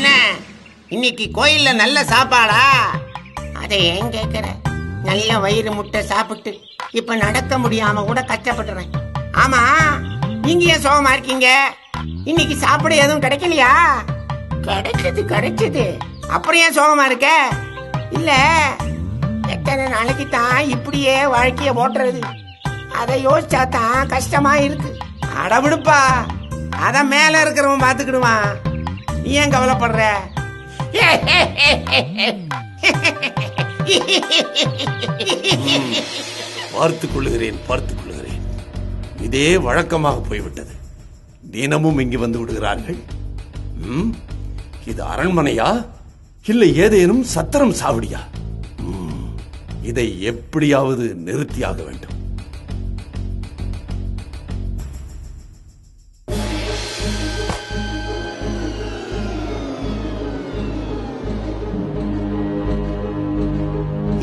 என்ன இன்னைக்கு கோயில்ல நல்ல சாப்பாடா? அதை ஏன் கேக்குற? நல்ல வயிறு முட்டை சாப்பிட்டு இப்ப நடக்க முடியாம கூட கஷ்டப்படுறேன். ஆமா, நீங்க ஏன் சோகமா இருக்கீங்க? இன்னைக்கு சாப்பிட எதுவும் கிடைக்கலையா? கிடைச்சது அப்புறம் ஏன் சோகமா இருக்க? இல்ல, எத்தனை நாளைக்கு தான் இப்படியே வாழ்க்கைய ஓட்டுறது? அதை யோசிச்சா தான் கஷ்டமா இருக்கு. அடவிடுப்பா, அத மேல இருக்கிறவன் பாத்துக்கிடுவான். நீ ஏன் கவலைப்படுற? பார்த்துக் கொள்ளுகிறேன். இதே வழக்கமாக போய்விட்டது. தினமும் இங்கு வந்து விடுகிறார்கள். இது அரண்மனையா இல்லை ஏதேனும் சத்திரம் சாவடியா? இதை எப்படியாவது நிறுத்தியாக வேண்டும்.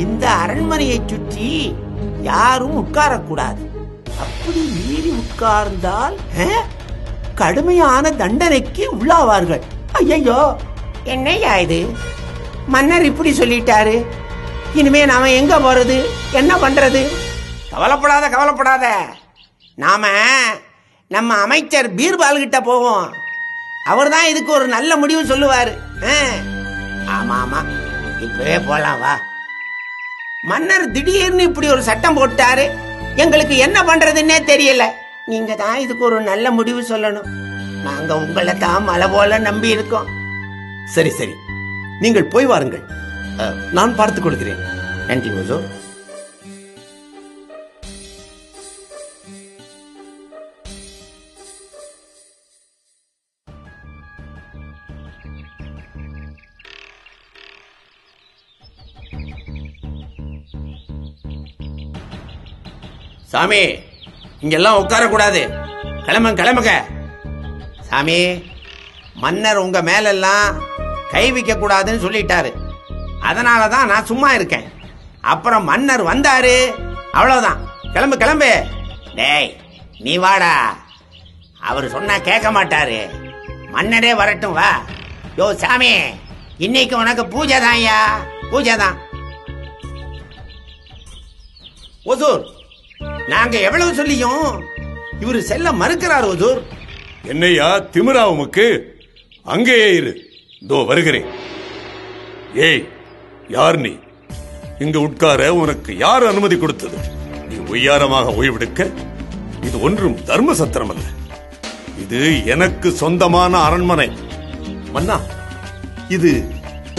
இந்த அரண்மனையை சுற்றி யாரும் உட்காரக்கூடாது. அப்படி மீறி உட்கார்ந்தால் கடுமையான தண்டனைக்கு உள்ளாவார்கள். ஐயோ, என்னையா இது? மன்னர் இப்படி சொல்லிட்டாரு. இனிமே நாம எங்க போறது, என்ன பண்றது? கவலைப்படாத. நாம நம்ம அமைச்சர் பீர்பால் கிட்ட போவோம். அவர் தான் இதுக்கு ஒரு நல்ல முடிவு சொல்லுவாரு. ஆமா, இப்பவே போலாம் வா. மன்னர் திடீர்னு இப்படி ஒரு சட்டம் போட்டாரு, எங்களுக்கு என்ன பண்றதுன்னே தெரியல. நீங்க தான் இதுக்கு ஒரு நல்ல முடிவு சொல்லணும். நாங்க உங்களை தான் மலை போல நம்பி இருக்கோம். சரி, நீங்கள் போய் வாருங்கள், நான் பார்த்துக் கொள்கிறேன். நன்றி ஹுசூர். சாமி, இங்கெல்லாம் உட்காரக்கூடாது. கிளம்புங்க. சாமி, மன்னர் உங்க மேலெல்லாம் கை வைக்க கூடாதுன்னு சொல்லிட்டாரு. அதனாலதான் நான் சும்மா இருக்கேன். அப்புறம் மன்னர் வந்தாரு, அவ்வளவுதான். கிளம்பு. டேய், நீ வாடா. அவர் சொன்னா கேட்க மாட்டாரு. மன்னரே வரட்டும், வா. யோ சாமி, இன்னைக்கு உனக்கு பூஜை தான். ஓசூர், நாங்க எவ்வளவு சொல்லியும் இவரு செல்ல மறுக்கிறார். ஓசூர், என்னையா திமிரா உமக்கு? அங்கேயே இரு, இதோ வருகிறேன். ஏய், யார் நீ? இங்கு உட்கார உனக்கு யார் அனுமதி கொடுத்தது? நீ ஒய்யாரமாக ஓய்வெடுக்க இது ஒன்றும் தர்ம சத்திரம் அல்ல. இது எனக்கு சொந்தமான அரண்மனை. மன்னா, இது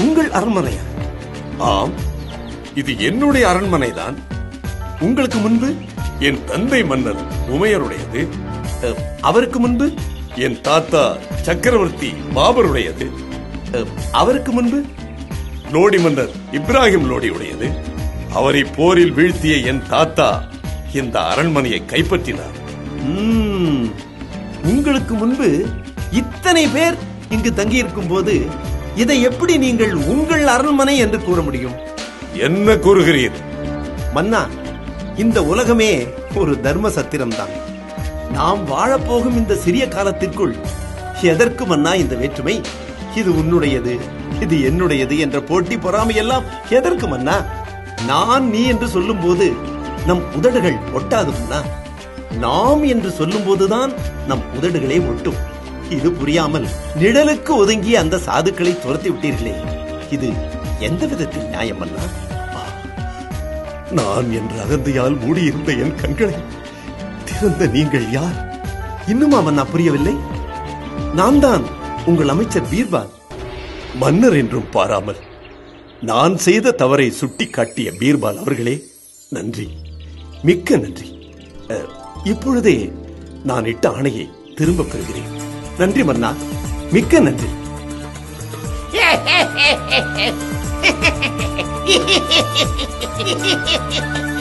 உங்கள் அரண்மனையா? ஆம், இது என்னுடைய அரண்மனை தான். உங்களுக்கு முன்பு என் தந்தை மன்னர் உமையருடையது. அவருக்கு முன்பு என் தாத்தா சக்கரவர்த்தி பாபருடையது. அவருக்கு முன்பு லோடி மன்னர் இப்ராஹிம் லோடியுடையது. அவரை போரில் வீழ்த்திய என் தாத்தா இந்த அரண்மனையை கைப்பற்றினார். உங்களுக்கு முன்பு இத்தனை பேர் இங்கு தங்கியிருக்கும் போது இதை எப்படி நீங்கள் உங்கள் அரண்மனை என்று கூற முடியும்? என்ன கூறுகிறீர்? மன்னா, இந்த உலகமே ஒரு தர்ம சத்திரம் தான். நாம் வாழப்போகும் இந்த சிறிய காலத்திற்குள் எதற்கு மன்னா இந்த வேற்றுமை? இது உன்னுடையது, இது என்னுடையது என்ற போட்டி பொறாமை எல்லாம் எதற்கு மன்னா? நான் நீ என்று சொல்லும் போது நம் உதடுகள் ஒட்டாது மன்னா. நாம் என்று சொல்லும் போதுதான் நம் உதடுகளே ஒட்டும். இது புரியாமல் நிழலுக்கு ஒதுங்கிய அந்த சாதுக்களை துரத்தி விட்டீர்களே, இது எந்த விதத்தில் நியாயம் மன்னா? நான் என்ற அகந்தையால் மூடியிருந்த என் கண்களை திறந்த நீங்கள் யார்? இன்னுமா மன்னா புரியவில்லை? நான் தான் உங்கள் அமைச்சர் பீர்பால். மன்னர் என்றும் பாராமல் நான் செய்த தவறை சுட்டி காட்டிய பீர்பால் அவர்களே, நன்றி, மிக்க நன்றி. இப்பொழுதே நான் இட்ட ஆணையை திரும்ப பெறுகிறேன். நன்றி மன்னா, மிக்க நன்றி. Hehehehe